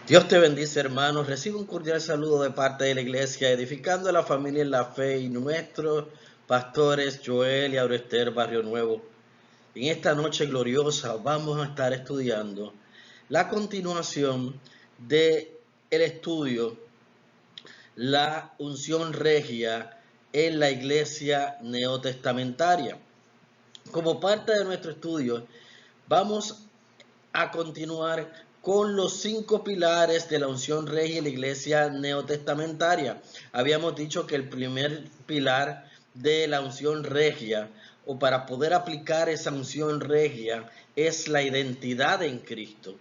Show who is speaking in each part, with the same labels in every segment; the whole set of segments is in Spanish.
Speaker 1: Dios te bendice, hermanos. Recibe un cordial saludo de parte de la iglesia, edificando a la familia en la fe y nuestros pastores Joel y Aurester Barrio Nuevo. En esta noche gloriosa vamos a estar estudiando la continuación de el estudio, la unción regia en la iglesia neotestamentaria. Como parte de nuestro estudio, vamos a continuar con los 5 pilares de la unción regia en la iglesia neotestamentaria. Habíamos dicho que el primer pilar de la unción regia, o para poder aplicar esa unción regia, es la identidad en Cristo.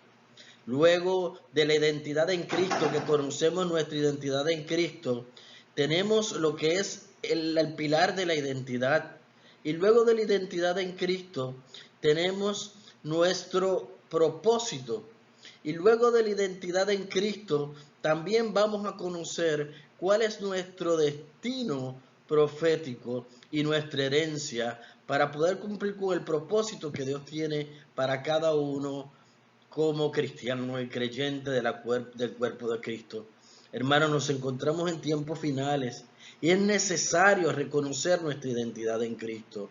Speaker 1: Luego de la identidad en Cristo, que conocemos nuestra identidad en Cristo, tenemos lo que es el pilar de la identidad. Y luego de la identidad en Cristo, tenemos nuestro propósito. Y luego de la identidad en Cristo, también vamos a conocer cuál es nuestro destino profético y nuestra herencia para poder cumplir con el propósito que Dios tiene para cada uno como cristiano y creyente del cuerpo de Cristo. Hermanos, nos encontramos en tiempos finales y es necesario reconocer nuestra identidad en Cristo.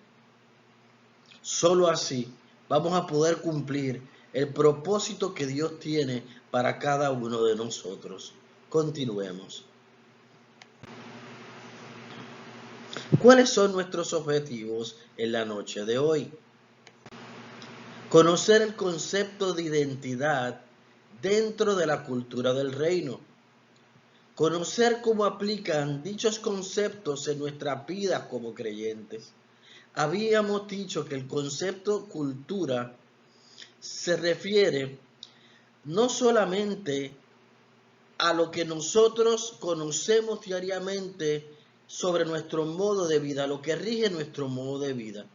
Speaker 1: Solo así vamos a poder cumplir el propósito que Dios tiene para cada uno de nosotros. Continuemos. ¿Cuáles son nuestros objetivos en la noche de hoy? Conocer el concepto de identidad dentro de la cultura del reino. Conocer cómo aplican dichos conceptos en nuestra vida como creyentes. Habíamos dicho que el concepto cultura se refiere no solamente a lo que nosotros conocemos diariamente sobre nuestro modo de vida, lo que rige nuestro modo de vida.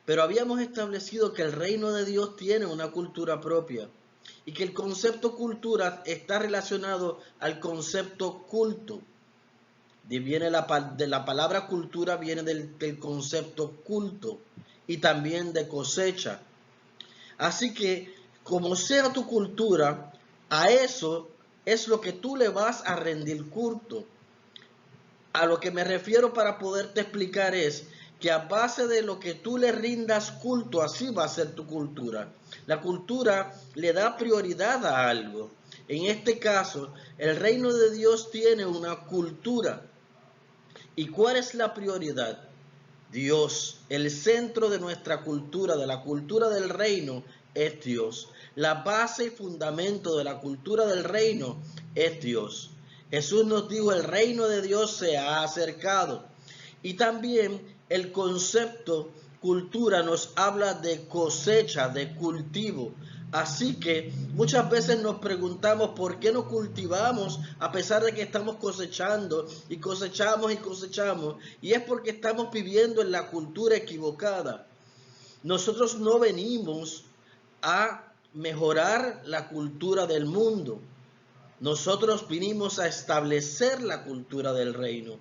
Speaker 1: Pero habíamos establecido que el reino de Dios tiene una cultura propia y que el concepto cultura está relacionado al concepto culto. De la palabra cultura viene del concepto culto y también de cosecha. Así que, como sea tu cultura, a eso es lo que tú le vas a rendir culto. A lo que me refiero para poderte explicar es que a base de lo que tú le rindas culto, así va a ser tu cultura. La cultura le da prioridad a algo. En este caso, el reino de Dios tiene una cultura. ¿Y cuál es la prioridad? Dios. El centro de nuestra cultura, de la cultura del reino, es Dios. La base y fundamento de la cultura del reino es Dios. Jesús nos dijo, el reino de Dios se ha acercado. Y también el concepto cultura nos habla de cosecha, de cultivo. Así que muchas veces nos preguntamos por qué no cultivamos a pesar de que estamos cosechando y cosechamos y cosechamos. Y es porque estamos viviendo en la cultura equivocada. Nosotros no venimos a mejorar la cultura del mundo. Nosotros vinimos a establecer la cultura del reino.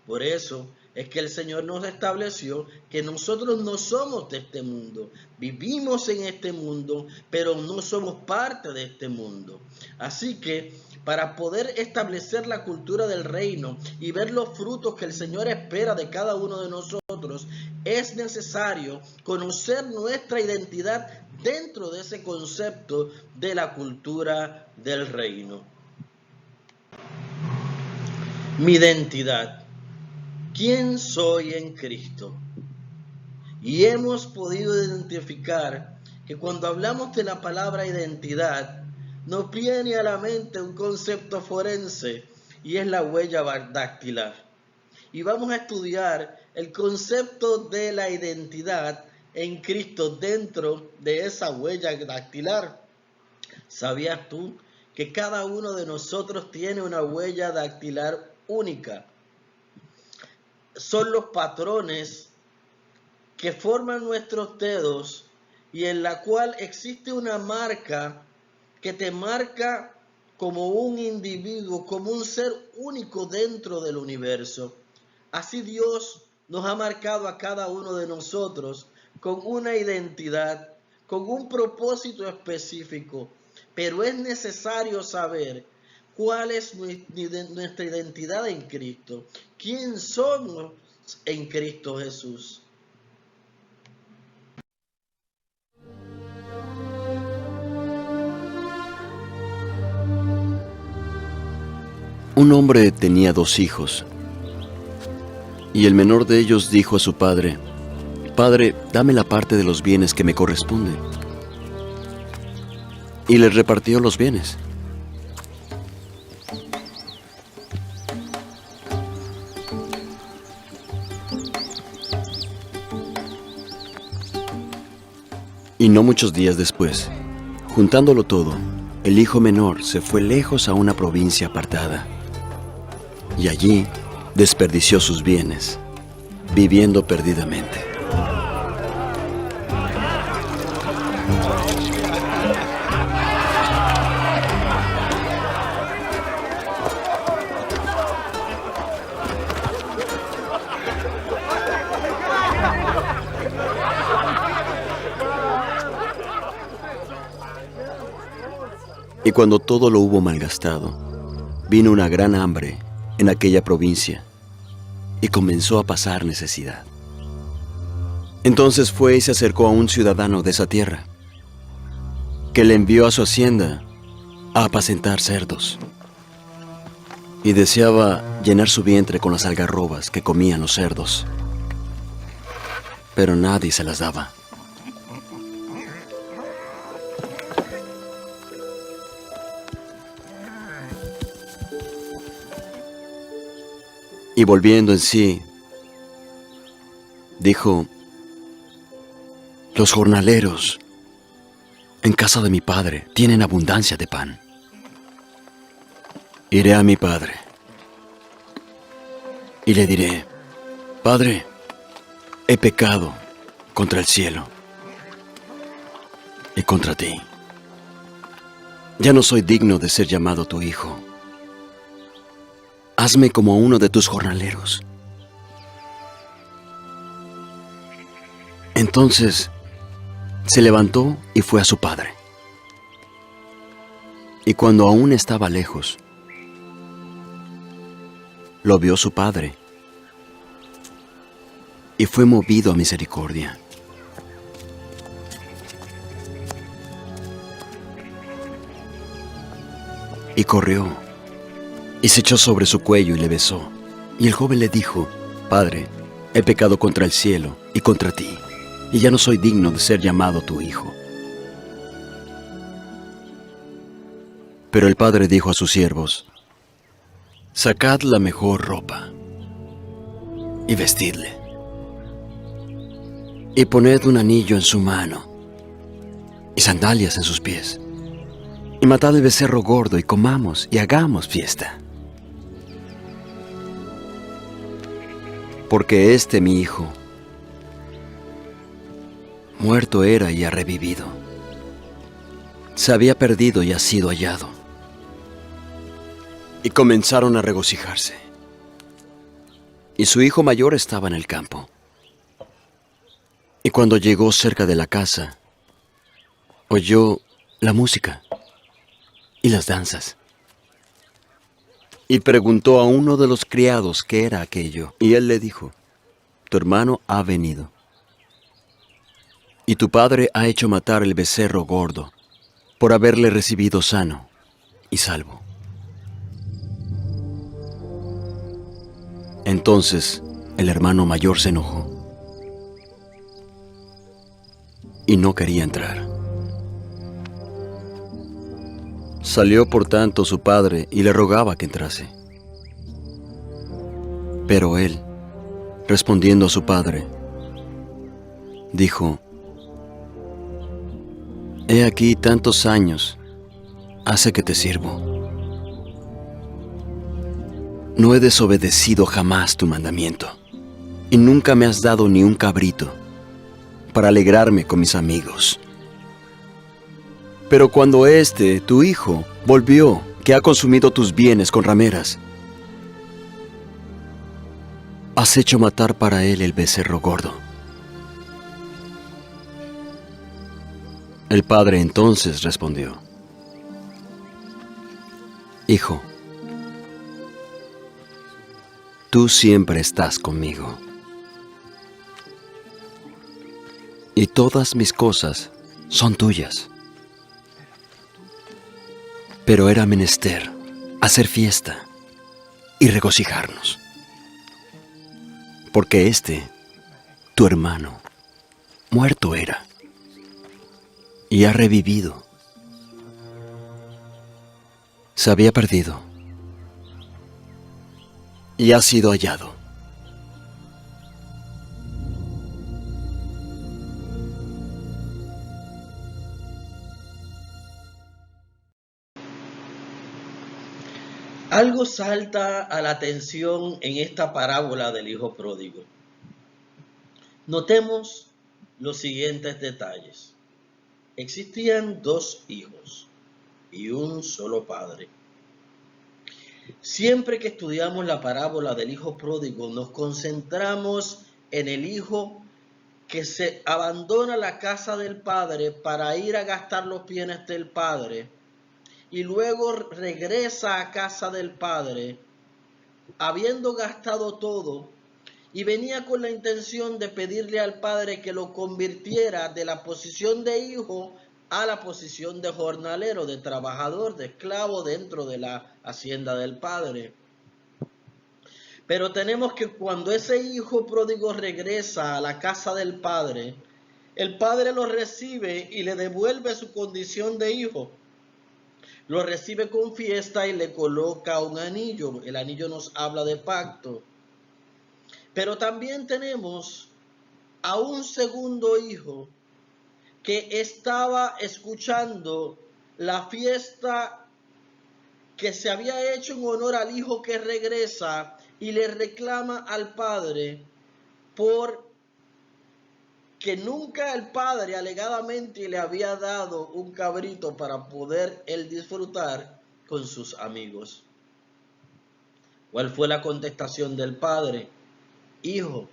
Speaker 1: Por eso es que el Señor nos estableció que nosotros no somos de este mundo. Vivimos en este mundo, pero no somos parte de este mundo. Así que para poder establecer la cultura del reino y ver los frutos que el Señor espera de cada uno de nosotros, es necesario conocer nuestra identidad dentro de ese concepto de la cultura del reino. Mi identidad. ¿Quién soy en Cristo? Y hemos podido identificar que cuando hablamos de la palabra identidad, nos viene a la mente un concepto forense y es la huella dactilar. Y vamos a estudiar el concepto de la identidad en Cristo dentro de esa huella dactilar. ¿Sabías tú que cada uno de nosotros tiene una huella dactilar única? Son los patrones que forman nuestros dedos y en la cual existe una marca que te marca como un individuo, como un ser único dentro del universo. Así Dios nos ha marcado a cada uno de nosotros con una identidad, con un propósito específico. pero es necesario saber cuál es nuestra identidad en Cristo, quién somos en Cristo Jesús.
Speaker 2: Un hombre tenía 2 hijos, y el menor de ellos dijo a su padre: «Padre, dame la parte de los bienes que me corresponde». Y les repartió los bienes. Y no muchos días después, juntándolo todo, el hijo menor se fue lejos a una provincia apartada. Y allí desperdició sus bienes, viviendo perdidamente. Y cuando todo lo hubo malgastado, vino una gran hambre en aquella provincia y comenzó a pasar necesidad. Entonces fue y se acercó a un ciudadano de esa tierra, que le envió a su hacienda a apacentar cerdos, y deseaba llenar su vientre con las algarrobas que comían los cerdos, pero nadie se las daba. Y volviendo en sí, dijo: «Los jornaleros en casa de mi padre tienen abundancia de pan. Iré a mi padre y le diré: Padre, he pecado contra el cielo y contra ti. Ya no soy digno de ser llamado tu hijo. Hazme como uno de tus jornaleros». Entonces se levantó y fue a su padre. Y cuando aún estaba lejos, lo vio su padre y fue movido a misericordia. Y corrió y se echó sobre su cuello y le besó. Y el joven le dijo: «Padre, he pecado contra el cielo y contra ti, y ya no soy digno de ser llamado tu hijo». Pero el padre dijo a sus siervos: «Sacad la mejor ropa y vestidle, y poned un anillo en su mano y sandalias en sus pies, y matad el becerro gordo y comamos y hagamos fiesta. Porque este mi hijo muerto era y ha revivido, se había perdido y ha sido hallado». Y comenzaron a regocijarse. Y su hijo mayor estaba en el campo. Y cuando llegó cerca de la casa, oyó la música y las danzas. Y preguntó a uno de los criados qué era aquello. Y él le dijo: «Tu hermano ha venido, y tu padre ha hecho matar el becerro gordo por haberle recibido sano y salvo». Entonces el hermano mayor se enojó y no quería entrar. Salió por tanto su padre y le rogaba que entrase. Pero él, respondiendo a su padre, dijo: «He aquí tantos años hace que te sirvo. No he desobedecido jamás tu mandamiento, y nunca me has dado ni un cabrito para alegrarme con mis amigos. Pero cuando tu hijo, volvió, que ha consumido tus bienes con rameras, has hecho matar para él el becerro gordo». El padre entonces respondió: Hijo, tú siempre estás conmigo, y todas mis cosas son tuyas. Pero era menester hacer fiesta y regocijarnos, porque tu hermano, muerto era, y ha revivido. Se había perdido y ha sido hallado.
Speaker 1: Algo salta a la atención en esta parábola del hijo pródigo. Notemos los siguientes detalles. Existían dos hijos y un solo padre. Siempre que estudiamos la parábola del hijo pródigo, nos concentramos en el hijo que se abandona la casa del padre para ir a gastar los bienes del padre y luego regresa a casa del padre habiendo gastado todo, y venía con la intención de pedirle al padre que lo convirtiera de la posición de hijo a la posición de jornalero, de trabajador, de esclavo dentro de la hacienda del padre. Pero tenemos que cuando ese hijo pródigo regresa a la casa del padre, el padre lo recibe y le devuelve su condición de hijo. Lo recibe con fiesta y le coloca un anillo. El anillo nos habla de pacto. Pero también tenemos a un segundo hijo que estaba escuchando la fiesta que se había hecho en honor al hijo que regresa y le reclama al padre por que nunca el padre alegadamente le había dado un cabrito para poder él disfrutar con sus amigos. ¿Cuál fue la contestación del padre? Hijo,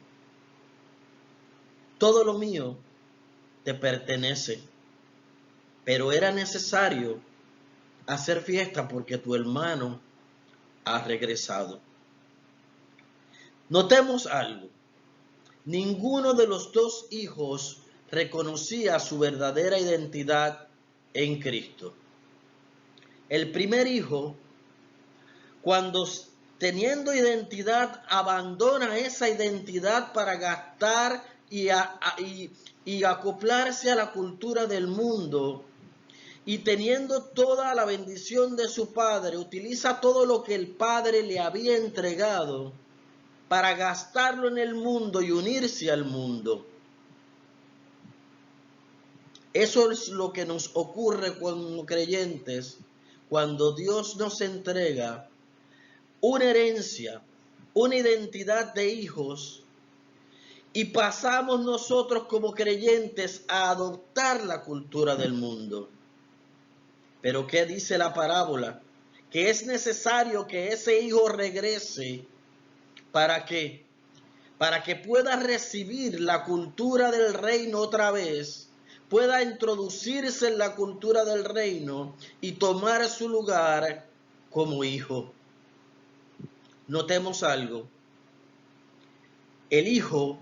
Speaker 1: todo lo mío te pertenece, pero era necesario hacer fiesta porque tu hermano ha regresado. Notemos algo. Ninguno de los dos hijos reconocía su verdadera identidad en Cristo. El primer hijo, cuando teniendo identidad, abandona esa identidad para gastar y acoplarse a la cultura del mundo, y teniendo toda la bendición de su padre, utiliza todo lo que el padre le había entregado para gastarlo en el mundo y unirse al mundo. Eso es lo que nos ocurre como creyentes cuando Dios nos entrega una herencia, una identidad de hijos, y pasamos nosotros como creyentes a adoptar la cultura del mundo. Pero ¿qué dice la parábola? Que es necesario que ese hijo regrese. ¿Para qué? Para que pueda recibir la cultura del reino otra vez, pueda introducirse en la cultura del reino y tomar su lugar como hijo. Notemos algo. El hijo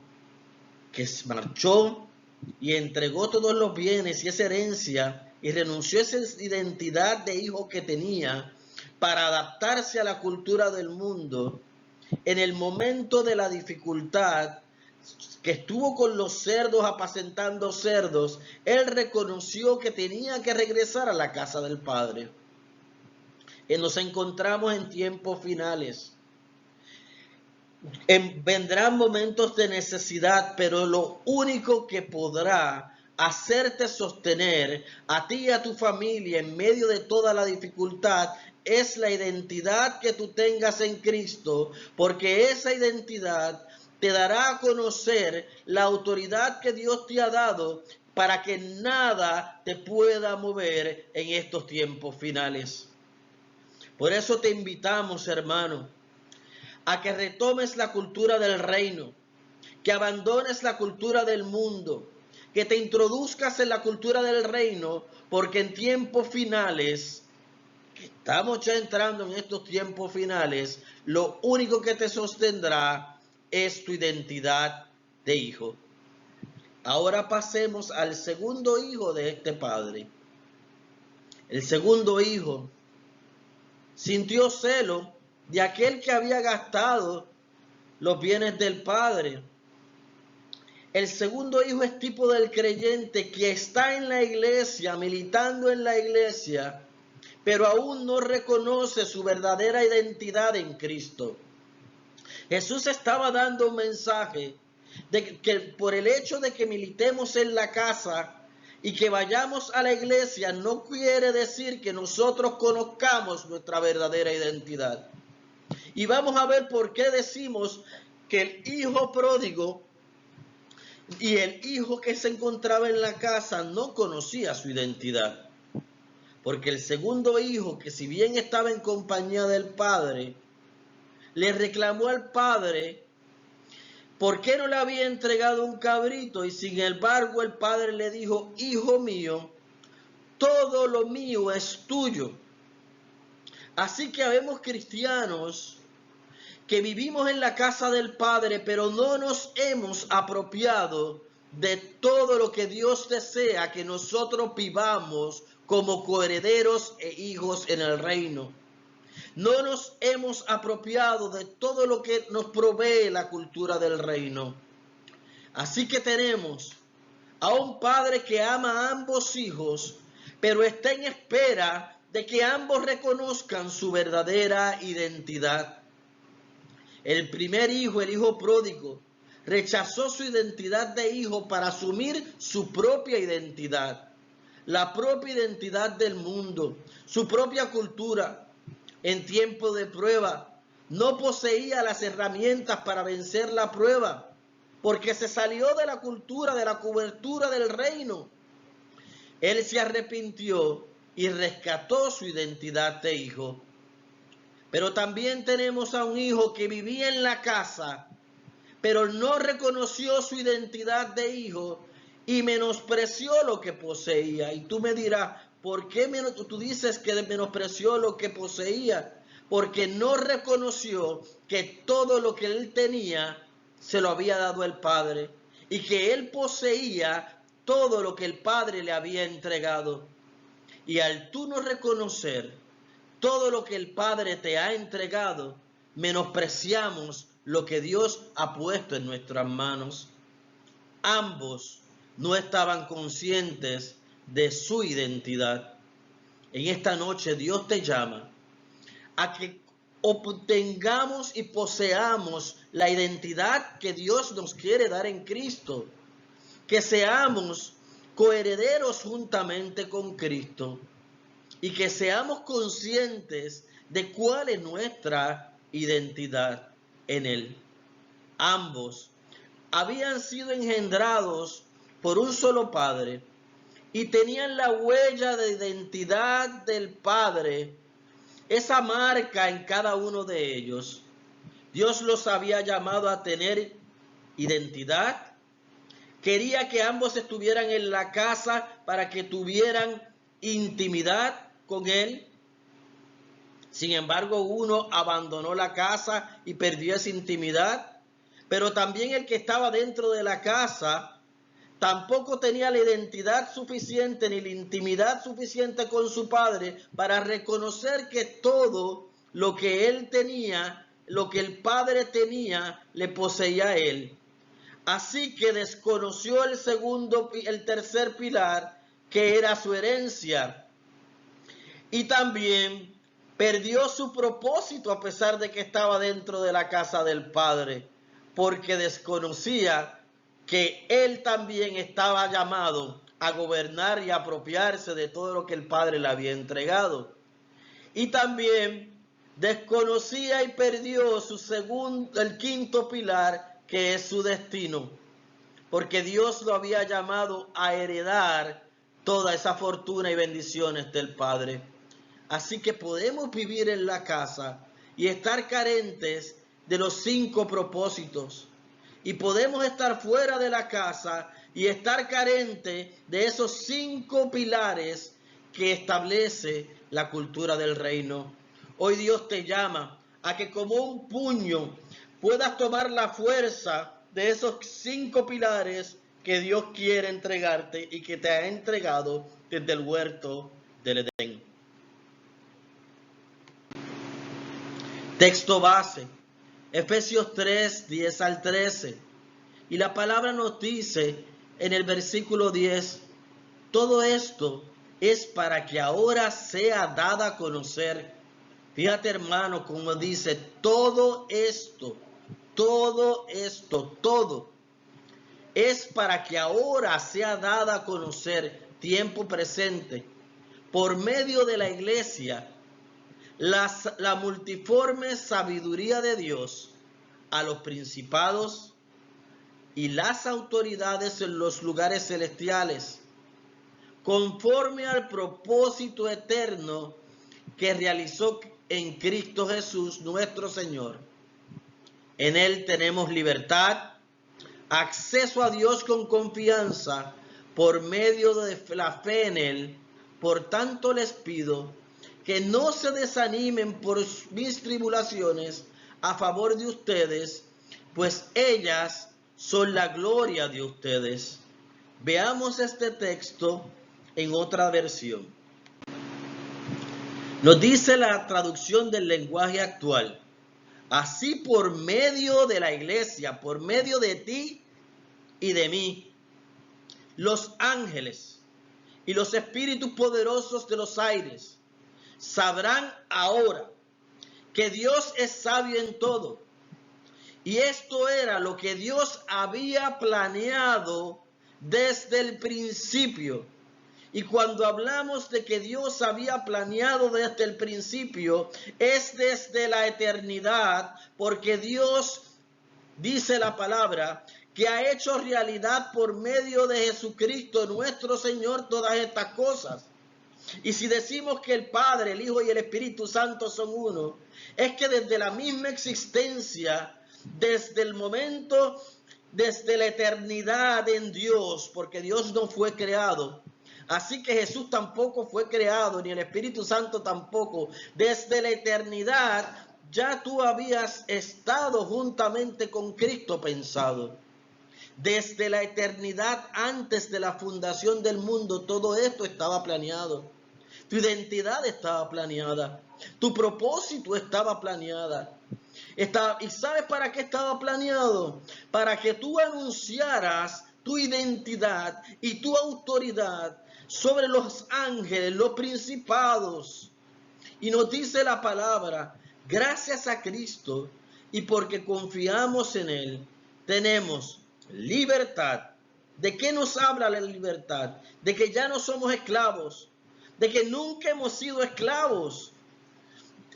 Speaker 1: que marchó y entregó todos los bienes y esa herencia y renunció a esa identidad de hijo que tenía para adaptarse a la cultura del mundo, en el momento de la dificultad que estuvo con los cerdos apacentando cerdos, él reconoció que tenía que regresar a la casa del Padre. Y nos encontramos en tiempos finales. Vendrán momentos de necesidad, pero lo único que podrá hacerte sostener a ti y a tu familia en medio de toda la dificultad es la identidad que tú tengas en Cristo, porque esa identidad te dará a conocer la autoridad que Dios te ha dado para que nada te pueda mover en estos tiempos finales. Por eso te invitamos, hermano, a que retomes la cultura del reino, que abandones la cultura del mundo, que te introduzcas en la cultura del reino, porque en tiempos finales que estamos ya entrando en estos tiempos finales, lo único que te sostendrá es tu identidad de hijo. Ahora pasemos al segundo hijo de este padre. El segundo hijo sintió celo de aquel que había gastado los bienes del padre. El segundo hijo es tipo del creyente que está en la iglesia, militando en la iglesia, pero aún no reconoce su verdadera identidad en Cristo. Jesús estaba dando un mensaje de que por el hecho de que militemos en la casa y que vayamos a la iglesia no quiere decir que nosotros conozcamos nuestra verdadera identidad. Y vamos a ver por qué decimos que el hijo pródigo y el hijo que se encontraba en la casa no conocía su identidad. Porque el segundo hijo, que si bien estaba en compañía del padre, le reclamó al padre por qué no le había entregado un cabrito, y sin embargo el padre le dijo: hijo mío, todo lo mío es tuyo. Así que habemos cristianos que vivimos en la casa del Padre, pero no nos hemos apropiado de todo lo que Dios desea que nosotros vivamos como coherederos e hijos en el reino. No nos hemos apropiado de todo lo que nos provee la cultura del reino. Así que tenemos a un padre que ama a ambos hijos, pero está en espera de que ambos reconozcan su verdadera identidad. El primer hijo, el hijo pródigo, rechazó su identidad de hijo para asumir su propia identidad, la propia identidad del mundo, su propia cultura. En tiempo de prueba, no poseía las herramientas para vencer la prueba, porque se salió de la cultura, de la cobertura del reino. Él se arrepintió y rescató su identidad de hijo. Pero también tenemos a un hijo que vivía en la casa, pero no reconoció su identidad de hijo y menospreció lo que poseía. Y tú me dirás, ¿por qué tú dices que menospreció lo que poseía? Porque no reconoció que todo lo que él tenía se lo había dado el Padre, y que él poseía todo lo que el Padre le había entregado. Y al tú no reconocer todo lo que el Padre te ha entregado, menospreciamos lo que Dios ha puesto en nuestras manos. Ambos no estaban conscientes de su identidad. En esta noche Dios te llama a que obtengamos y poseamos la identidad que Dios nos quiere dar en Cristo, que seamos coherederos juntamente con Cristo y que seamos conscientes de cuál es nuestra identidad en Él. Ambos habían sido engendrados por un solo Padre y tenían la huella de identidad del Padre, esa marca en cada uno de ellos. Dios los había llamado a tener identidad. Quería que ambos estuvieran en la casa para que tuvieran intimidad con Él. Sin embargo, uno abandonó la casa y perdió esa intimidad. Pero también el que estaba dentro de la casa tampoco tenía la identidad suficiente ni la intimidad suficiente con su padre para reconocer que todo lo que él tenía, lo que el padre tenía, le poseía a él. Así que desconoció el tercer pilar, que era su herencia. Y también perdió su propósito a pesar de que estaba dentro de la casa del Padre, porque desconocía que él también estaba llamado a gobernar y apropiarse de todo lo que el Padre le había entregado. Y también desconocía y perdió el quinto pilar, que es su destino, porque Dios lo había llamado a heredar toda esa fortuna y bendiciones del Padre. Así que podemos vivir en la casa y estar carentes de los 5 propósitos. Y podemos estar fuera de la casa y estar carentes de esos 5 pilares que establece la cultura del reino. Hoy Dios te llama a que como un puño puedas tomar la fuerza de esos 5 pilares que Dios quiere entregarte y que te ha entregado desde el huerto del Edén. Texto base, Efesios 3, 10 al 13. Y la palabra nos dice en el versículo 10, todo esto es para que ahora sea dada a conocer. Fíjate, hermano, como dice, todo es para que ahora sea dada a conocer, tiempo presente, por medio de la iglesia, la multiforme sabiduría de Dios a los principados y las autoridades en los lugares celestiales, conforme al propósito eterno que realizó en Cristo Jesús nuestro Señor. En Él tenemos libertad, acceso a Dios con confianza por medio de la fe en Él. Por tanto les pido que no se desanimen por mis tribulaciones a favor de ustedes, pues ellas son la gloria de ustedes. Veamos este texto en otra versión. Nos dice la traducción del lenguaje actual: así por medio de la iglesia, por medio de ti y de mí, los ángeles y los espíritus poderosos de los aires sabrán ahora que Dios es sabio en todo. Y esto era lo que Dios había planeado desde el principio. Y cuando hablamos de que Dios había planeado desde el principio, es desde la eternidad, porque Dios, dice la palabra, que ha hecho realidad por medio de Jesucristo nuestro Señor todas estas cosas. Y si decimos que el Padre, el Hijo y el Espíritu Santo son uno, es que desde la misma existencia, desde el momento, desde la eternidad en Dios, porque Dios no fue creado, así que Jesús tampoco fue creado, ni el Espíritu Santo tampoco. Desde la eternidad ya tú habías estado juntamente con Cristo pensado. Desde la eternidad antes de la fundación del mundo, todo esto estaba planeado. Tu identidad estaba planeada. Tu propósito estaba planeada. ¿Y sabes para qué estaba planeado? Para que tú anunciaras tu identidad y tu autoridad sobre los ángeles, los principados. Y nos dice la palabra, gracias a Cristo y porque confiamos en Él, tenemos libertad. ¿De qué nos habla la libertad? De que ya no somos esclavos, de que nunca hemos sido esclavos.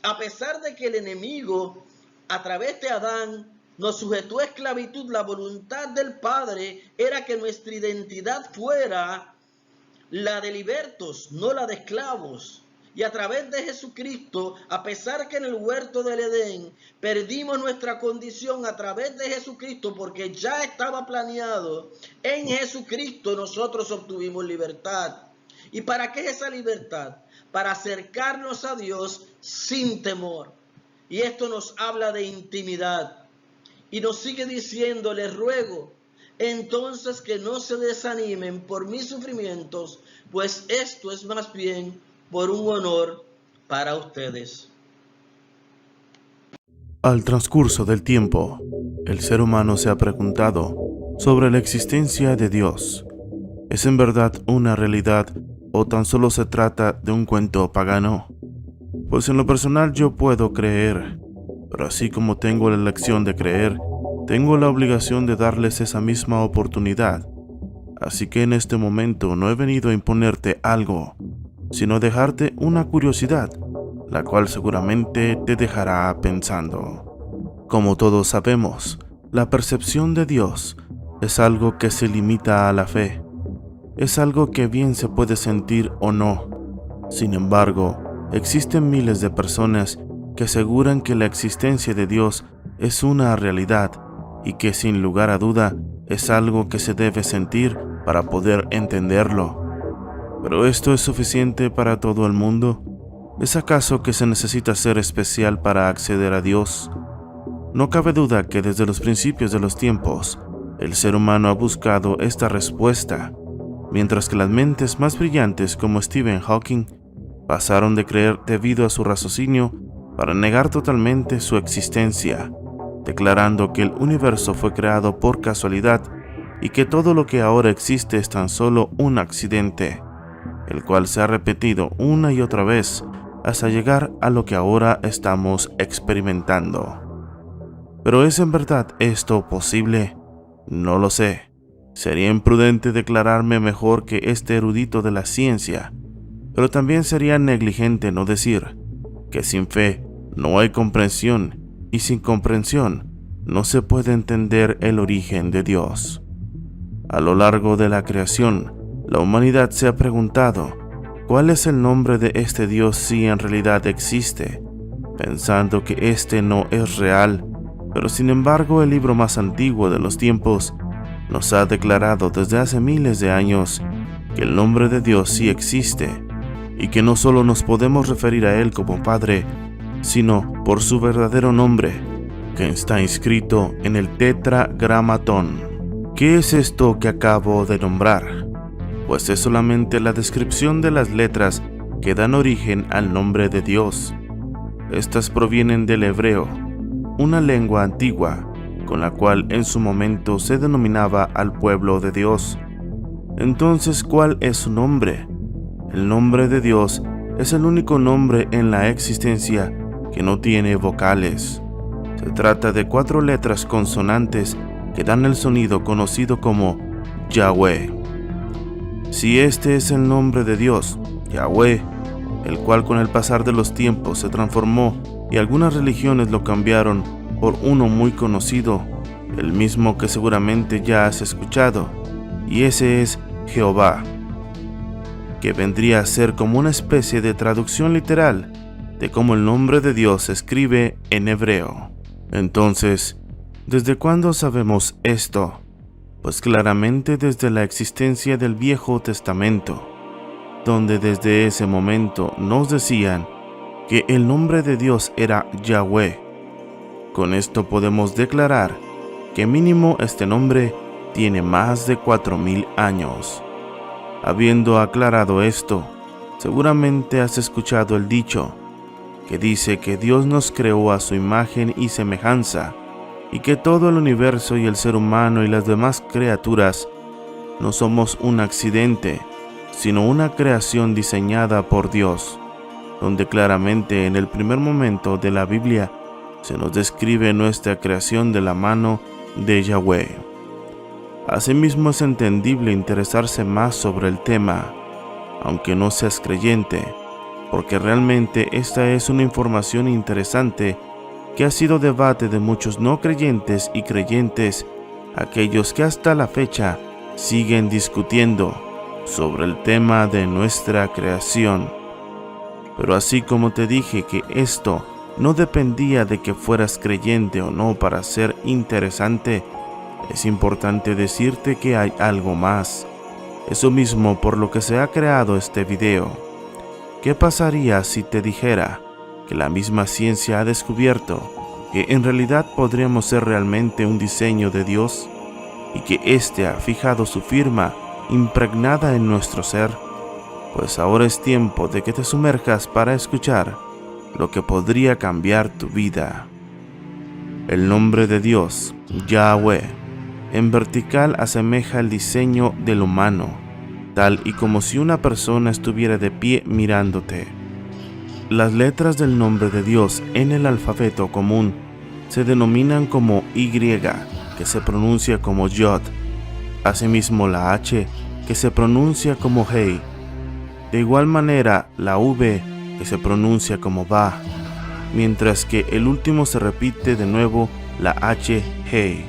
Speaker 1: A pesar de que el enemigo, a través de Adán, nos sujetó a esclavitud, la voluntad del Padre era que nuestra identidad fuera la de libertos, no la de esclavos. Y a través de Jesucristo, a pesar que en el huerto del Edén perdimos nuestra condición, a través de Jesucristo, porque ya estaba planeado, en Jesucristo nosotros obtuvimos libertad. ¿Y para qué es esa libertad? Para acercarnos a Dios sin temor. Y esto nos habla de intimidad. Y nos sigue diciendo, les ruego entonces que no se desanimen por mis sufrimientos, pues esto es más bien por un honor para ustedes.
Speaker 3: Al transcurso del tiempo, el ser humano se ha preguntado sobre la existencia de Dios. ¿Es en verdad una realidad o tan solo se trata de un cuento pagano? Pues en lo personal yo puedo creer, pero así como tengo la elección de creer, tengo la obligación de darles esa misma oportunidad. Así que en este momento no he venido a imponerte algo, sino a dejarte una curiosidad, la cual seguramente te dejará pensando. Como todos sabemos, la percepción de Dios es algo que se limita a la fe. Es algo que bien se puede sentir o no. Sin embargo, existen miles de personas que aseguran que la existencia de Dios es una realidad y que sin lugar a duda es algo que se debe sentir para poder entenderlo. ¿Pero esto es suficiente para todo el mundo? ¿Es acaso que se necesita ser especial para acceder a Dios? No cabe duda que desde los principios de los tiempos, el ser humano ha buscado esta respuesta, mientras que las mentes más brillantes como Stephen Hawking pasaron de creer debido a su raciocinio para negar totalmente su existencia, declarando que el universo fue creado por casualidad y que todo lo que ahora existe es tan solo un accidente, el cual se ha repetido una y otra vez hasta llegar a lo que ahora estamos experimentando. ¿Pero es en verdad esto posible? No lo sé. Sería imprudente declararme mejor que este erudito de la ciencia, pero también sería negligente no decir que sin fe no hay comprensión y sin comprensión no se puede entender el origen de Dios. A lo largo de la creación, la humanidad se ha preguntado ¿cuál es el nombre de este Dios si en realidad existe? Pensando que este no es real, pero sin embargo el libro más antiguo de los tiempos nos ha declarado desde hace miles de años que el nombre de Dios sí existe y que no solo nos podemos referir a Él como Padre, sino por su verdadero nombre, que está inscrito en el Tetragramatón. ¿Qué es esto que acabo de nombrar? Pues es solamente la descripción de las letras que dan origen al nombre de Dios. Estas provienen del hebreo, una lengua antigua con la cual en su momento se denominaba al pueblo de Dios. Entonces, ¿cuál es su nombre? El nombre de Dios es el único nombre en la existencia que no tiene vocales. Se trata de 4 letras consonantes que dan el sonido conocido como Yahweh. Si este es el nombre de Dios, Yahweh, el cual con el pasar de los tiempos se transformó y algunas religiones lo cambiaron por uno muy conocido, el mismo que seguramente ya has escuchado, y ese es Jehová, que vendría a ser como una especie de traducción literal de cómo el nombre de Dios se escribe en hebreo. Entonces, ¿desde cuándo sabemos esto? Pues claramente desde la existencia del Viejo Testamento, donde desde ese momento nos decían que el nombre de Dios era Yahweh. Con esto podemos declarar que mínimo este nombre tiene más de 4000 años. Habiendo aclarado esto, seguramente has escuchado el dicho que dice que Dios nos creó a su imagen y semejanza y que todo el universo y el ser humano y las demás criaturas no somos un accidente, sino una creación diseñada por Dios, donde claramente en el primer momento de la Biblia se nos describe nuestra creación de la mano de Yahweh. Asimismo es entendible interesarse más sobre el tema, aunque no seas creyente, porque realmente esta es una información interesante que ha sido debate de muchos no creyentes y creyentes, aquellos que hasta la fecha siguen discutiendo sobre el tema de nuestra creación. Pero así como te dije que esto no dependía de que fueras creyente o no para ser interesante, es importante decirte que hay algo más. Eso mismo por lo que se ha creado este video. ¿Qué pasaría si te dijera que la misma ciencia ha descubierto que en realidad podríamos ser realmente un diseño de Dios y que éste ha fijado su firma impregnada en nuestro ser? Pues ahora es tiempo de que te sumerjas para escuchar lo que podría cambiar tu vida. El nombre de Dios, Yahweh, en vertical asemeja el diseño del humano, tal y como si una persona estuviera de pie mirándote. Las letras del nombre de Dios en el alfabeto común se denominan como Y, que se pronuncia como Yod, asimismo la H, que se pronuncia como Hei, de igual manera la V, que se pronuncia como Ba, mientras que el último se repite de nuevo, la H, Hei.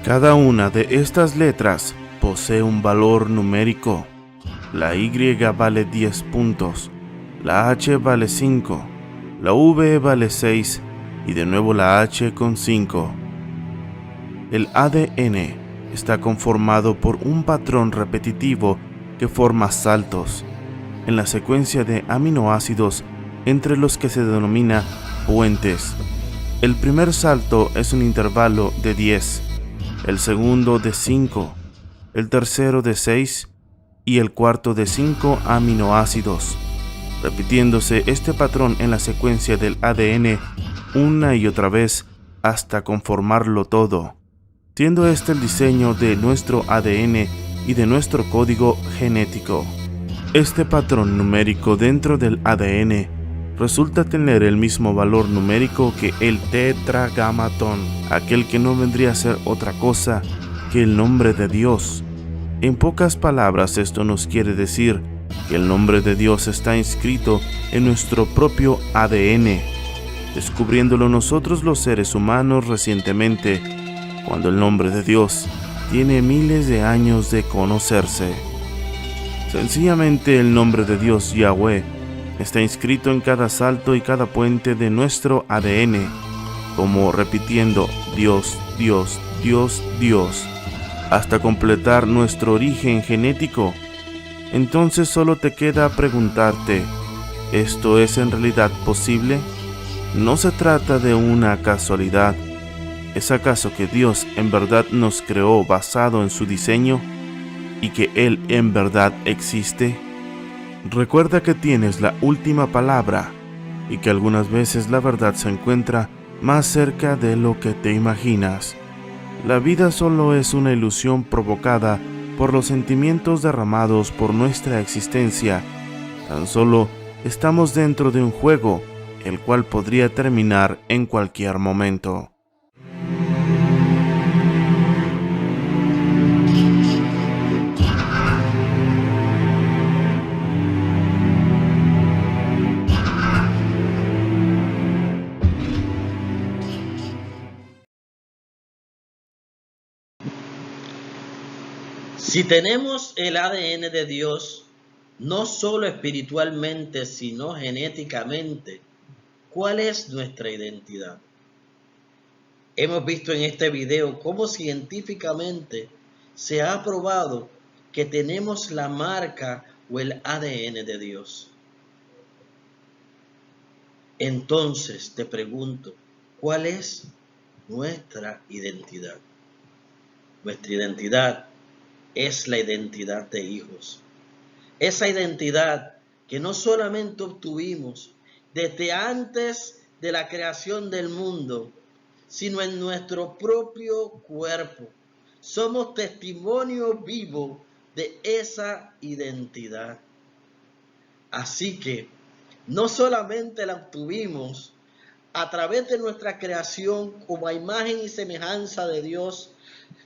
Speaker 3: Cada una de estas letras posee un valor numérico. La Y vale 10 puntos, la H vale 5, la V vale 6 y de nuevo la H con 5. El ADN está conformado por un patrón repetitivo que forma saltos en la secuencia de aminoácidos entre los que se denomina puentes. El primer salto es un intervalo de 10, el segundo de 5, el tercero de 6 y el cuarto de 5 aminoácidos, repitiéndose este patrón en la secuencia del ADN una y otra vez hasta conformarlo todo, siendo este el diseño de nuestro ADN y de nuestro código genético. Este patrón numérico dentro del ADN resulta tener el mismo valor numérico que el tetragamatón, aquel que no vendría a ser otra cosa que el nombre de Dios. En pocas palabras, esto nos quiere decir que el nombre de Dios está inscrito en nuestro propio ADN, descubriéndolo nosotros los seres humanos recientemente, cuando el nombre de Dios tiene miles de años de conocerse. Sencillamente el nombre de Dios, Yahweh, está inscrito en cada salto y cada puente de nuestro ADN, como repitiendo Dios, Dios, Dios, Dios, hasta completar nuestro origen genético. Entonces solo te queda preguntarte, ¿esto es en realidad posible? ¿No se trata de una casualidad? ¿Es acaso que Dios en verdad nos creó basado en su diseño y que Él en verdad existe? Recuerda que tienes la última palabra y que algunas veces la verdad se encuentra más cerca de lo que te imaginas. La vida solo es una ilusión provocada por los sentimientos derramados por nuestra existencia. Tan solo estamos dentro de un juego, el cual podría terminar en cualquier momento.
Speaker 1: Si tenemos el ADN de Dios, no solo espiritualmente, sino genéticamente, ¿cuál es nuestra identidad? Hemos visto en este video cómo científicamente se ha probado que tenemos la marca o el ADN de Dios. Entonces te pregunto, ¿cuál es nuestra identidad? Nuestra identidad es la identidad de hijos. Esa identidad que no solamente obtuvimos desde antes de la creación del mundo, sino en nuestro propio cuerpo. Somos testimonio vivo de esa identidad. Así que no solamente la obtuvimos a través de nuestra creación como a imagen y semejanza de Dios,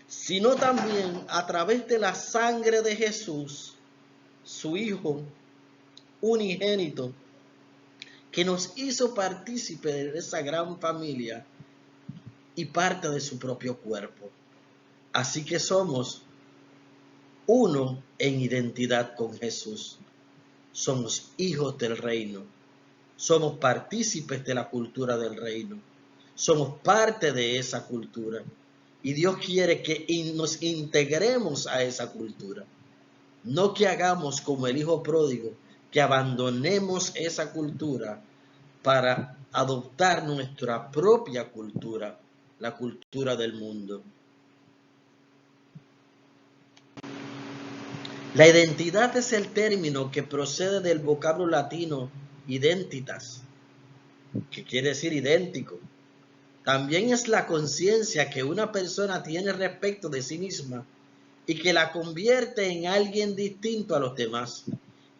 Speaker 1: sino también a través de la sangre de Jesús, su Hijo unigénito, que nos hizo partícipe de esa gran familia y parte de su propio cuerpo. Así que somos uno en identidad con Jesús. Somos hijos del reino. Somos partícipes de la cultura del reino. Somos parte de esa cultura. Y Dios quiere que nos integremos a esa cultura. No que hagamos como el hijo pródigo, que abandonemos esa cultura para adoptar nuestra propia cultura, la cultura del mundo. La identidad es el término que procede del vocablo latino identitas, que quiere decir idéntico. También es la conciencia que una persona tiene respecto de sí misma y que la convierte en alguien distinto a los demás.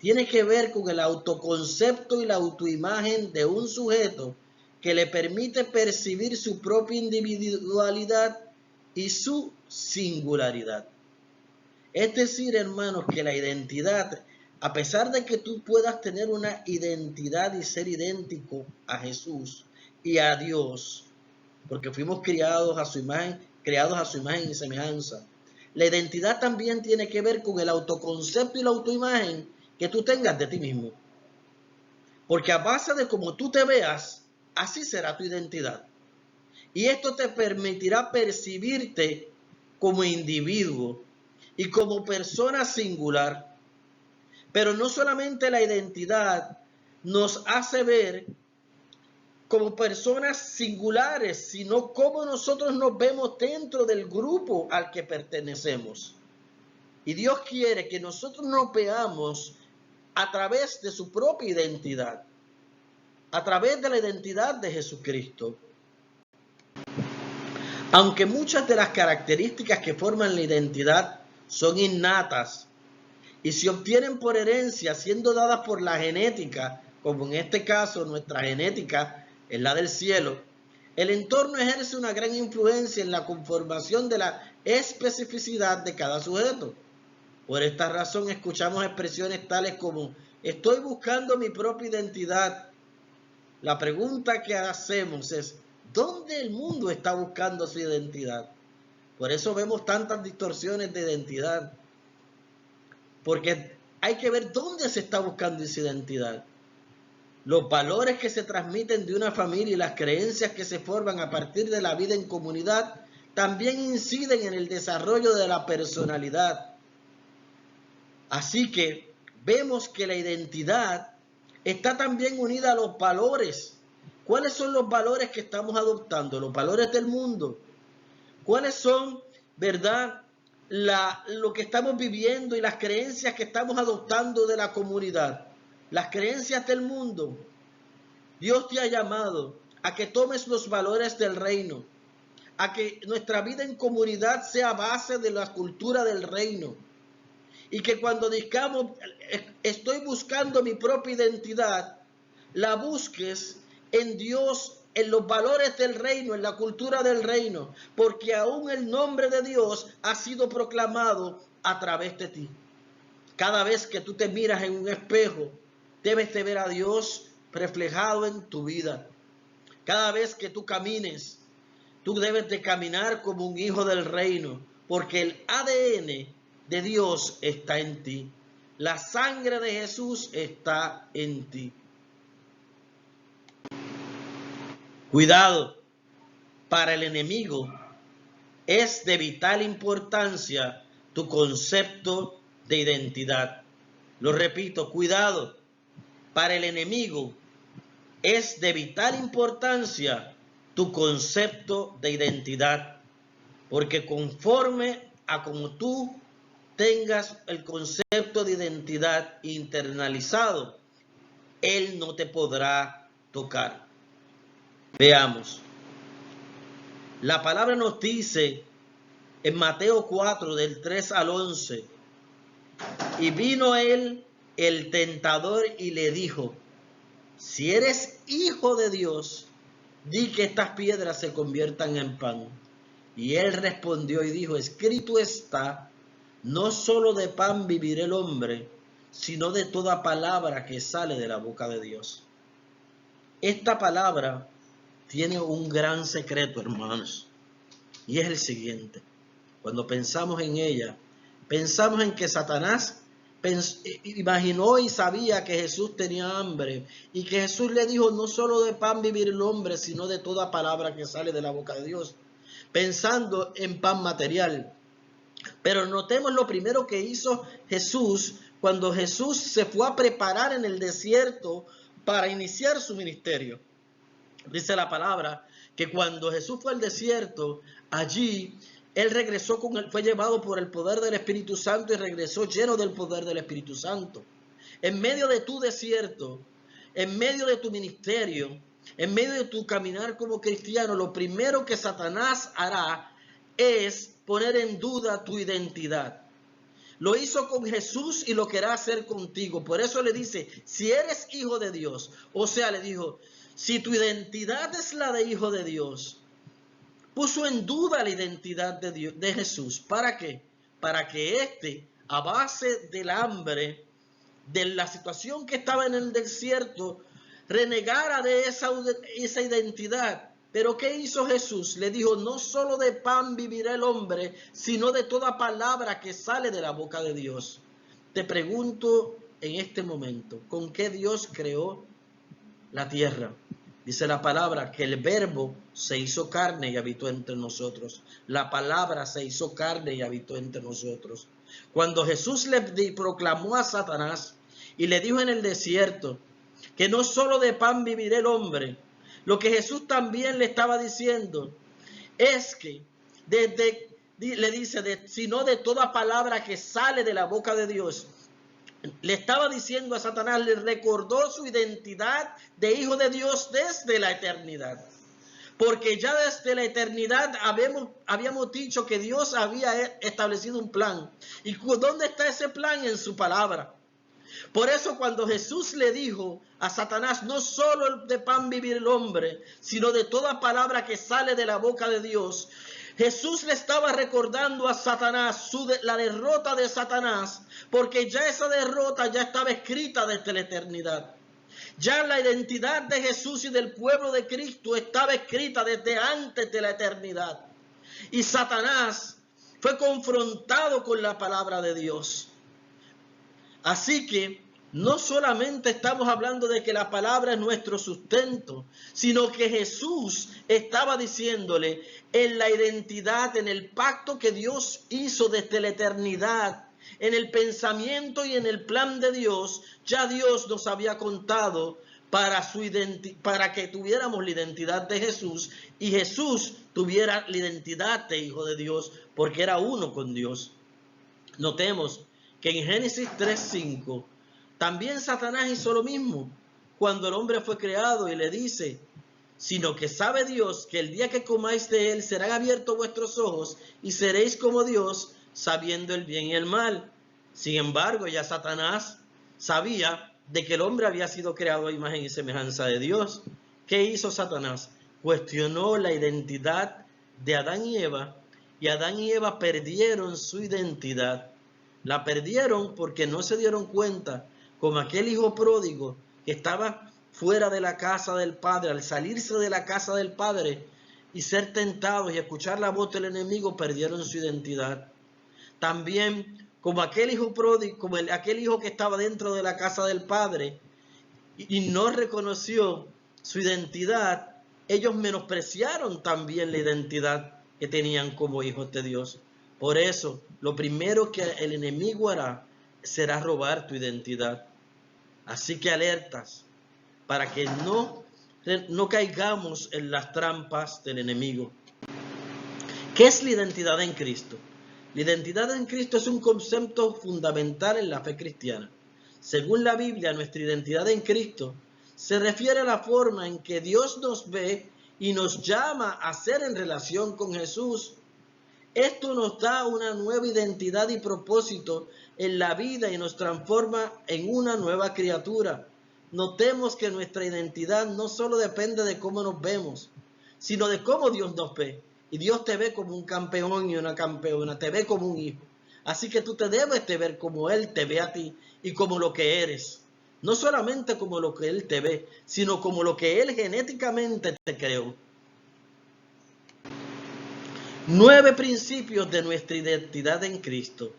Speaker 1: Tiene que ver con el autoconcepto y la autoimagen de un sujeto que le permite percibir su propia individualidad y su singularidad. Es decir, hermanos, que la identidad, a pesar de que tú puedas tener una identidad y ser idéntico a Jesús y a Dios, porque fuimos creados a su imagen y semejanza, la identidad también tiene que ver con el autoconcepto y la autoimagen que tú tengas de ti mismo. Porque a base de cómo tú te veas, así será tu identidad. Y esto te permitirá percibirte como individuo y como persona singular. Pero no solamente la identidad nos hace ver como personas singulares, sino cómo nosotros nos vemos dentro del grupo al que pertenecemos. Y Dios quiere que nosotros nos veamos a través de su propia identidad, a través de la identidad de Jesucristo. Aunque muchas de las características que forman la identidad son innatas y se obtienen por herencia, siendo dadas por la genética, como en este caso nuestra genética es la del cielo, el entorno ejerce una gran influencia en la conformación de la especificidad de cada sujeto. Por esta razón escuchamos expresiones tales como: estoy buscando mi propia identidad. La pregunta que hacemos es: ¿dónde el mundo está buscando su identidad? Por eso vemos tantas distorsiones de identidad, porque hay que ver dónde se está buscando esa identidad. Los valores que se transmiten de una familia y las creencias que se forman a partir de la vida en comunidad también inciden en el desarrollo de la personalidad. Así que vemos que la identidad está también unida a los valores. ¿Cuáles son los valores que estamos adoptando? Los valores del mundo. ¿Cuáles son, verdad, lo que estamos viviendo y las creencias que estamos adoptando de la comunidad? Las creencias del mundo. Dios te ha llamado a que tomes los valores del reino, a que nuestra vida en comunidad sea base de la cultura del reino, y que cuando digamos estoy buscando mi propia identidad, la busques en Dios, en los valores del reino, en la cultura del reino, porque aún el nombre de Dios ha sido proclamado a través de ti. Cada vez que tú te miras en un espejo, debes de ver a Dios reflejado en tu vida. Cada vez que tú camines, tú debes de caminar como un hijo del reino, porque el ADN de Dios está en ti. La sangre de Jesús está en ti. Cuidado, para el enemigo es de vital importancia tu concepto de identidad. Lo repito, cuidado, para el enemigo es de vital importancia tu concepto de identidad, porque conforme a como tú tengas el concepto de identidad internalizado, él no te podrá tocar. Veamos. La palabra nos dice en Mateo 4, del 3 al 11, y vino él, el tentador, y le dijo: si eres hijo de Dios, di que estas piedras se conviertan en pan. Y él respondió y dijo: escrito está, no solo de pan vivirá el hombre, sino de toda palabra que sale de la boca de Dios. Esta palabra tiene un gran secreto, hermanos, y es el siguiente. Cuando pensamos en ella, pensamos en que Satanás imaginó y sabía que Jesús tenía hambre, y que Jesús le dijo: no solo de pan vivir el hombre, sino de toda palabra que sale de la boca de Dios, pensando en pan material. Pero notemos lo primero que hizo Jesús cuando Jesús se fue a preparar en el desierto para iniciar su ministerio. Dice la palabra que cuando Jesús fue al desierto, allí él regresó fue llevado por el poder del Espíritu Santo y regresó lleno del poder del Espíritu Santo. En medio de tu desierto, en medio de tu ministerio, en medio de tu caminar como cristiano, lo primero que Satanás hará es poner en duda tu identidad. Lo hizo con Jesús y lo querrá hacer contigo. Por eso le dice: si eres hijo de Dios, o sea, le dijo, si tu identidad es la de hijo de Dios, puso en duda la identidad de Dios, de Jesús. ¿Para qué? Para que a base del hambre, de la situación que estaba en el desierto, renegara de esa identidad. Pero ¿qué hizo Jesús? Le dijo: no solo de pan vivirá el hombre, sino de toda palabra que sale de la boca de Dios. Te pregunto en este momento, ¿con qué Dios creó la tierra? Dice la palabra que el verbo se hizo carne y habitó entre nosotros. La palabra se hizo carne y habitó entre nosotros. Cuando Jesús le proclamó a Satanás y le dijo en el desierto que no solo de pan vivirá el hombre. Lo que Jesús también le estaba diciendo es que le dice, sino de toda palabra que sale de la boca de Dios. Le estaba diciendo a Satanás, le recordó su identidad de hijo de Dios desde la eternidad. Porque ya desde la eternidad habíamos dicho que Dios había establecido un plan. ¿Y dónde está ese plan? En su palabra. Por eso cuando Jesús le dijo a Satanás, no solo de pan vivir el hombre, sino de toda palabra que sale de la boca de Dios, Jesús le estaba recordando a Satanás la derrota de Satanás, porque ya esa derrota ya estaba escrita desde la eternidad. Ya la identidad de Jesús y del pueblo de Cristo estaba escrita desde antes de la eternidad. Y Satanás fue confrontado con la palabra de Dios. Así que no solamente estamos hablando de que la palabra es nuestro sustento, sino que Jesús estaba diciéndole en la identidad, en el pacto que Dios hizo desde la eternidad, en el pensamiento y en el plan de Dios, ya Dios nos había contado para que tuviéramos la identidad de Jesús y Jesús tuviera la identidad de Hijo de Dios, porque era uno con Dios. Notemos que en Génesis 3:5 también Satanás hizo lo mismo cuando el hombre fue creado y le dice, sino que sabe Dios que el día que comáis de él serán abiertos vuestros ojos y seréis como Dios, sabiendo el bien y el mal. Sin embargo, ya Satanás sabía de que el hombre había sido creado a imagen y semejanza de Dios. ¿Qué hizo Satanás? Cuestionó la identidad de Adán y Eva perdieron su identidad. La perdieron porque no se dieron cuenta, como aquel hijo pródigo que estaba fuera de la casa del padre, al salirse de la casa del padre y ser tentados y escuchar la voz del enemigo, perdieron su identidad. También como aquel hijo pródigo, como aquel hijo que estaba dentro de la casa del padre y no reconoció su identidad, ellos menospreciaron también la identidad que tenían como hijos de Dios. Por eso, lo primero que el enemigo hará será robar tu identidad. Así que alertas para que no caigamos en las trampas del enemigo. ¿Qué es la identidad en Cristo? La identidad en Cristo es un concepto fundamental en la fe cristiana. Según la Biblia, nuestra identidad en Cristo se refiere a la forma en que Dios nos ve y nos llama a ser en relación con Jesús. Esto nos da una nueva identidad y propósito en la vida y nos transforma en una nueva criatura. Notemos que nuestra identidad no solo depende de cómo nos vemos, sino de cómo Dios nos ve. Y Dios te ve como un campeón y una campeona, te ve como un hijo. Así que tú te debes de ver como Él te ve a ti y como lo que eres. No solamente como lo que Él te ve, sino como lo que Él genéticamente te creó. 9 principios de nuestra identidad en Cristo.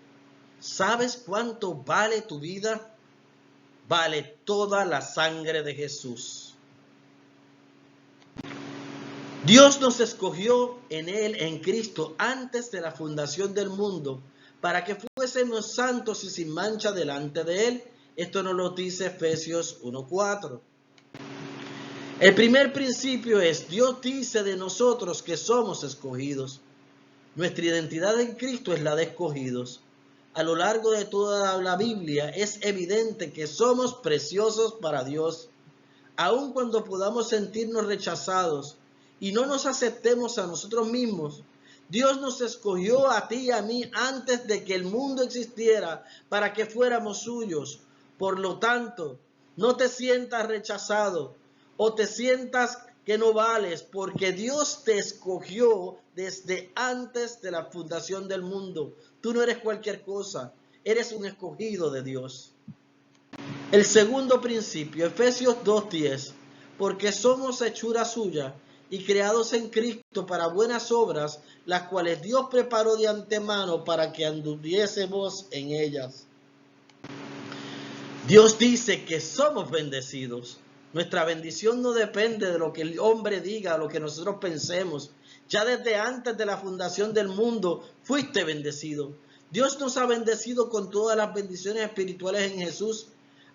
Speaker 1: ¿Sabes cuánto vale tu vida? Vale toda la sangre de Jesús. Dios nos escogió en Él, en Cristo, antes de la fundación del mundo, para que fuésemos santos y sin mancha delante de Él. Esto nos lo dice Efesios 1:4. El primer principio es, Dios dice de nosotros que somos escogidos. Nuestra identidad en Cristo es la de escogidos. A lo largo de toda la Biblia es evidente que somos preciosos para Dios. Aun cuando podamos sentirnos rechazados y no nos aceptemos a nosotros mismos, Dios nos escogió a ti y a mí antes de que el mundo existiera para que fuéramos suyos. Por lo tanto, no te sientas rechazado o te sientas que no vales, porque Dios te escogió desde antes de la fundación del mundo. Tú no eres cualquier cosa, eres un escogido de Dios. El segundo principio, Efesios 2:10, porque somos hechura suya y creados en Cristo para buenas obras, las cuales Dios preparó de antemano para que anduviésemos en ellas. Dios dice que somos bendecidos. Nuestra bendición no depende de lo que el hombre diga, o lo que nosotros pensemos. Ya desde antes de la fundación del mundo fuiste bendecido. Dios nos ha bendecido con todas las bendiciones espirituales en Jesús.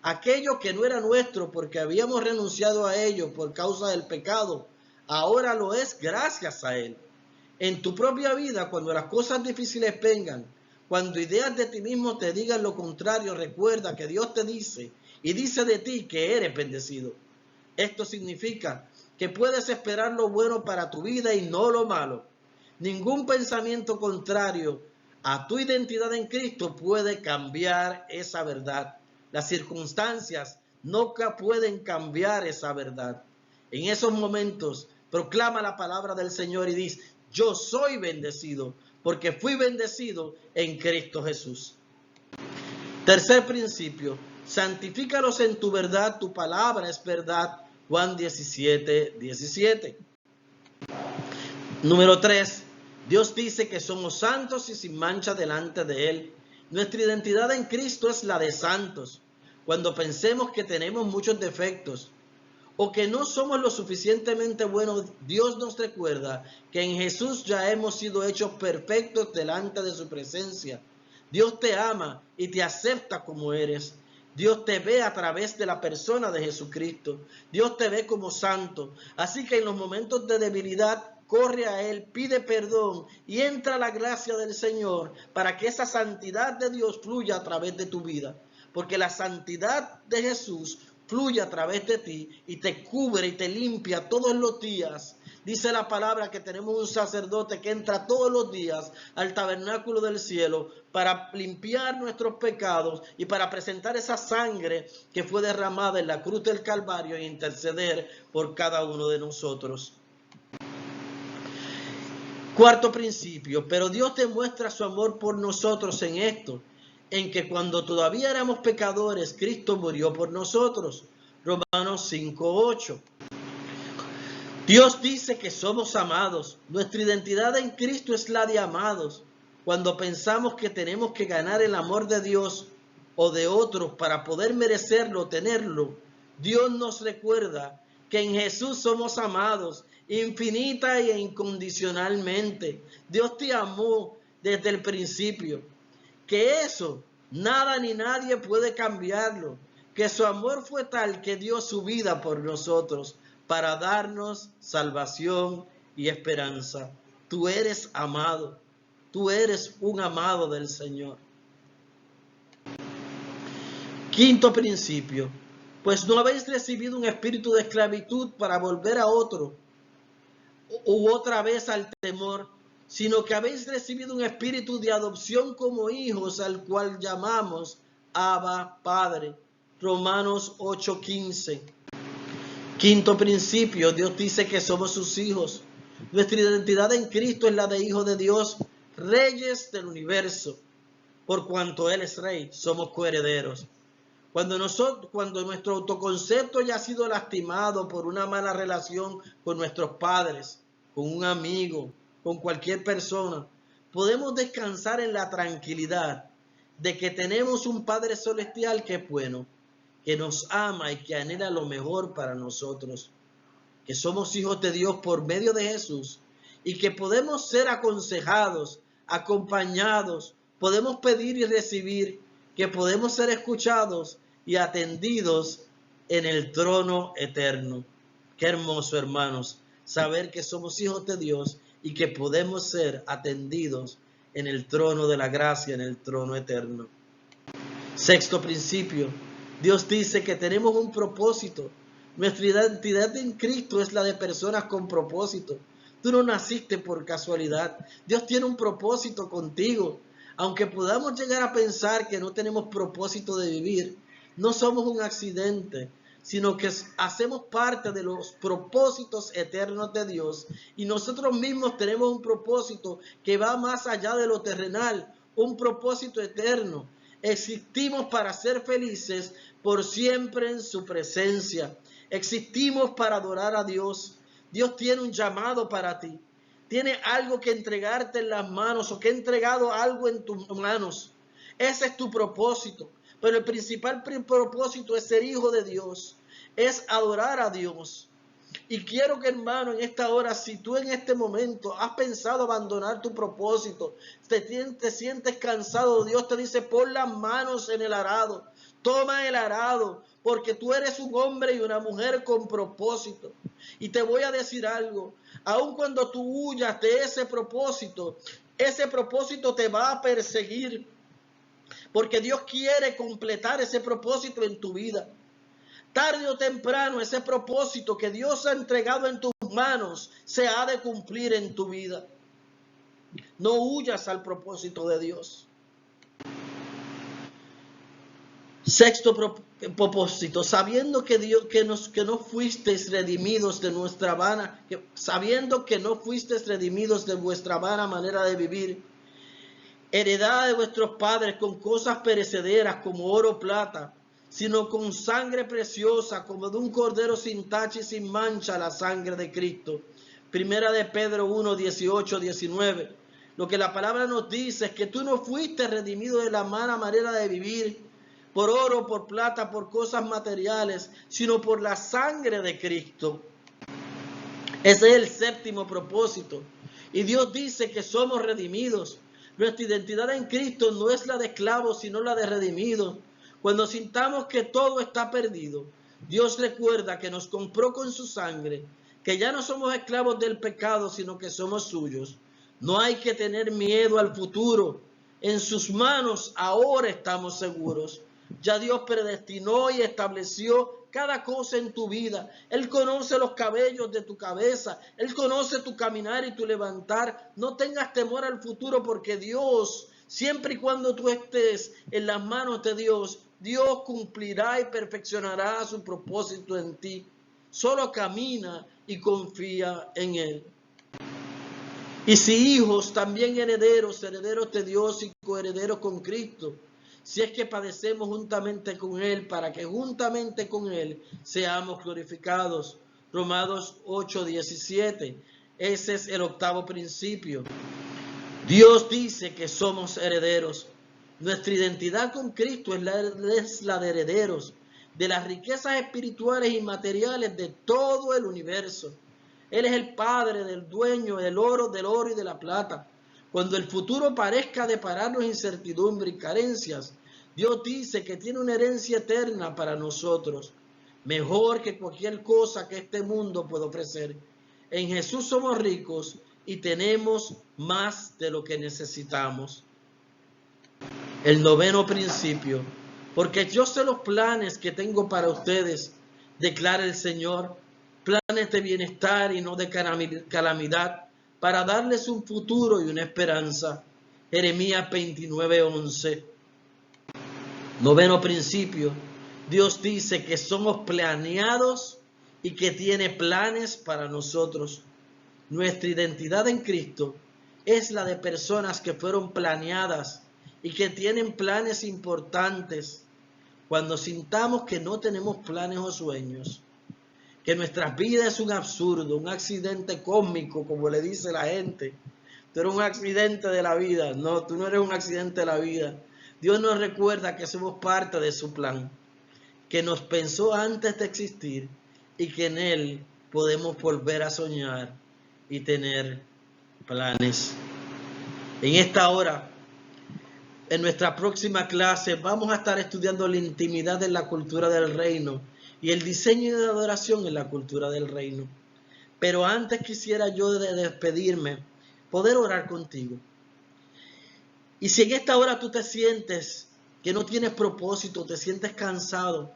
Speaker 1: Aquello que no era nuestro porque habíamos renunciado a ello por causa del pecado, ahora lo es gracias a Él. En tu propia vida, cuando las cosas difíciles vengan, cuando ideas de ti mismo te digan lo contrario, recuerda que Dios te dice y dice de ti que eres bendecido. Esto significa que puedes esperar lo bueno para tu vida y no lo malo. Ningún pensamiento contrario a tu identidad en Cristo puede cambiar esa verdad. Las circunstancias nunca pueden cambiar esa verdad. En esos momentos, proclama la palabra del Señor y dice: yo soy bendecido porque fui bendecido en Cristo Jesús. Tercer principio: santifícalos en tu verdad, tu palabra es verdad. Juan 17:17. Número 3. Dios dice que somos santos y sin mancha delante de Él. Nuestra identidad en Cristo es la de santos. Cuando pensemos que tenemos muchos defectos o que no somos lo suficientemente buenos, Dios nos recuerda que en Jesús ya hemos sido hechos perfectos delante de su presencia. Dios te ama y te acepta como eres. Dios te ve a través de la persona de Jesucristo. Dios te ve como santo. Así que en los momentos de debilidad, corre a Él, pide perdón y entra a la gracia del Señor para que esa santidad de Dios fluya a través de tu vida. Porque la santidad de Jesús fluye a través de ti y te cubre y te limpia todos los días. Dice la palabra que tenemos un sacerdote que entra todos los días al tabernáculo del cielo para limpiar nuestros pecados y para presentar esa sangre que fue derramada en la cruz del Calvario e interceder por cada uno de nosotros. Cuarto principio: pero Dios demuestra su amor por nosotros en esto, en que cuando todavía éramos pecadores, Cristo murió por nosotros. Romanos 5:8. Dios dice que somos amados. Nuestra identidad en Cristo es la de amados. Cuando pensamos que tenemos que ganar el amor de Dios o de otros para poder merecerlo o tenerlo, Dios nos recuerda que en Jesús somos amados infinita e incondicionalmente. Dios te amó desde el principio. Que eso nada ni nadie puede cambiarlo. Que su amor fue tal que dio su vida por nosotros para darnos salvación y esperanza. Tú eres amado. Tú eres un amado del Señor. Quinto principio: pues no habéis recibido un espíritu de esclavitud para volver a otro u otra vez al temor, sino que habéis recibido un espíritu de adopción como hijos, al cual llamamos Abba, Padre. Romanos 8:15. Quinto principio: Dios dice que somos sus hijos. Nuestra identidad en Cristo es la de hijos de Dios, reyes del universo. Por cuanto Él es rey, somos coherederos. Cuando nuestro autoconcepto ya ha sido lastimado por una mala relación con nuestros padres, con un amigo, con cualquier persona, podemos descansar en la tranquilidad de que tenemos un Padre Celestial que es bueno, que nos ama y que anhela lo mejor para nosotros, que somos hijos de Dios por medio de Jesús y que podemos ser aconsejados, acompañados, podemos pedir y recibir, que podemos ser escuchados y atendidos en el trono eterno. Qué hermoso, hermanos, saber que somos hijos de Dios y que podemos ser atendidos en el trono de la gracia, en el trono eterno. Sexto principio: Dios dice que tenemos un propósito. Nuestra identidad en Cristo es la de personas con propósito. Tú no naciste por casualidad. Dios tiene un propósito contigo. Aunque podamos llegar a pensar que no tenemos propósito de vivir, no somos un accidente, sino que hacemos parte de los propósitos eternos de Dios. Y nosotros mismos tenemos un propósito que va más allá de lo terrenal, un propósito eterno. Existimos para ser felices por siempre en su presencia. Existimos para adorar a Dios. Dios tiene un llamado para ti. Tiene algo que entregarte en las manos o que ha entregado algo en tus manos. Ese es tu propósito. Pero el principal propósito es ser hijo de Dios. Es adorar a Dios. Y quiero que, hermano, en esta hora, si tú en este momento has pensado abandonar tu propósito, te sientes cansado, Dios te dice, pon las manos en el arado, toma el arado, porque tú eres un hombre y una mujer con propósito. Y te voy a decir algo, aun cuando tú huyas de ese propósito te va a perseguir, porque Dios quiere completar ese propósito en tu vida. Tarde o temprano, ese propósito que Dios ha entregado en tus manos se ha de cumplir en tu vida. No huyas al propósito de Dios. Sexto propósito, sabiendo que no fuisteis redimidos de nuestra vana, sabiendo que no fuisteis redimidos de vuestra vana manera de vivir, heredad de vuestros padres con cosas perecederas como oro o plata, sino con sangre preciosa como de un cordero sin tacha y sin mancha, la sangre de Cristo. Primera de Pedro 1, 18, 19. Lo que la palabra nos dice es que tú no fuiste redimido de la mala manera de vivir, por oro, por plata, por cosas materiales, sino por la sangre de Cristo. Ese es el séptimo propósito. Y Dios dice que somos redimidos. Nuestra identidad en Cristo no es la de esclavos, sino la de redimidos. Cuando sintamos que todo está perdido, Dios recuerda que nos compró con su sangre, que ya no somos esclavos del pecado, sino que somos suyos. No hay que tener miedo al futuro. En sus manos ahora estamos seguros. Ya Dios predestinó y estableció cada cosa en tu vida. Él conoce los cabellos de tu cabeza. Él conoce tu caminar y tu levantar. No tengas temor al futuro, porque Dios, siempre y cuando tú estés en las manos de Dios, Dios cumplirá y perfeccionará su propósito en ti. Solo camina y confía en Él. Y si hijos, también herederos, herederos de Dios y coherederos con Cristo, si es que padecemos juntamente con Él, para que juntamente con Él seamos glorificados. Romanos 8, 17. Ese es el octavo principio. Dios dice que somos herederos. Nuestra identidad con Cristo es la de herederos, de las riquezas espirituales y materiales de todo el universo. Él es el Padre del dueño del oro y de la plata. Cuando el futuro parezca depararnos incertidumbre y carencias, Dios dice que tiene una herencia eterna para nosotros, mejor que cualquier cosa que este mundo pueda ofrecer. En Jesús somos ricos y tenemos más de lo que necesitamos. El noveno principio, porque yo sé los planes que tengo para ustedes, declara el Señor, planes de bienestar y no de calamidad, para darles un futuro y una esperanza. Jeremías 29, 11. Noveno principio, Dios dice que somos planeados y que tiene planes para nosotros. Nuestra identidad en Cristo es la de personas que fueron planeadas y que tienen planes importantes. Cuando sintamos que no tenemos planes o sueños, que nuestras vidas es un absurdo, un accidente cósmico, como le dice la gente. Tú eres un accidente de la vida. No, tú no eres un accidente de la vida. Dios nos recuerda que somos parte de su plan, que nos pensó antes de existir y que en Él podemos volver a soñar y tener planes. En esta hora, en nuestra próxima clase, vamos a estar estudiando la intimidad en la cultura del reino y el diseño de adoración en la cultura del reino. Pero antes quisiera yo de despedirme, poder orar contigo. Y si en esta hora tú te sientes que no tienes propósito, te sientes cansado,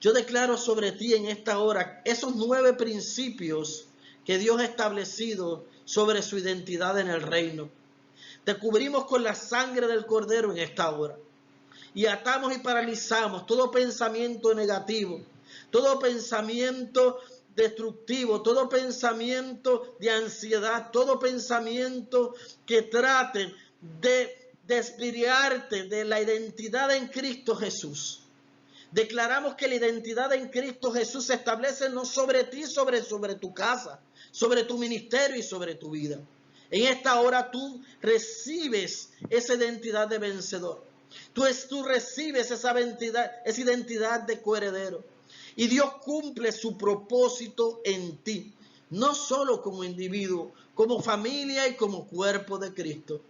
Speaker 1: yo declaro sobre ti en esta hora esos 9 principios que Dios ha establecido sobre su identidad en el reino. Te cubrimos con la sangre del Cordero en esta hora. Y atamos y paralizamos todo pensamiento negativo, todo pensamiento destructivo, todo pensamiento de ansiedad, todo pensamiento que trate de desviarte de la identidad en Cristo Jesús. Declaramos que la identidad en Cristo Jesús se establece no sobre ti, sobre tu casa, sobre tu ministerio y sobre tu vida. En esta hora tú recibes esa identidad de vencedor. Tú recibes esa identidad de coheredero. Y Dios cumple su propósito en ti, no solo como individuo, como familia y como cuerpo de Cristo.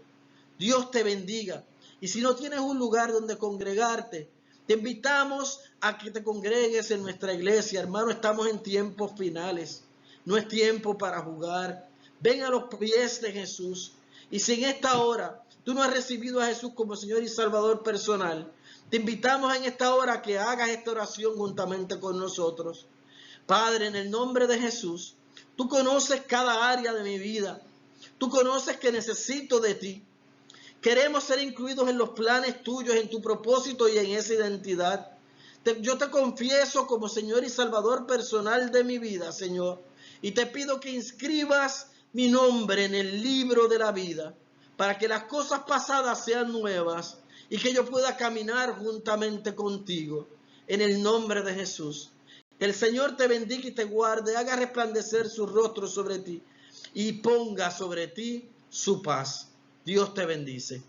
Speaker 1: Dios te bendiga. Y si no tienes un lugar donde congregarte, te invitamos a que te congregues en nuestra iglesia. Hermano, estamos en tiempos finales. No es tiempo para jugar. Ven a los pies de Jesús. Y si en esta hora tú no has recibido a Jesús como Señor y Salvador personal, te invitamos en esta hora a que hagas esta oración juntamente con nosotros. Padre, en el nombre de Jesús, tú conoces cada área de mi vida. Tú conoces que necesito de ti. Queremos ser incluidos en los planes tuyos, en tu propósito y en esa identidad. Yo te confieso como Señor y Salvador personal de mi vida, Señor. Y te pido que inscribas mi nombre en el libro de la vida, para que las cosas pasadas sean nuevas y que yo pueda caminar juntamente contigo. En el nombre de Jesús. Que el Señor te bendiga y te guarde, haga resplandecer su rostro sobre ti y ponga sobre ti su paz. Dios te bendice.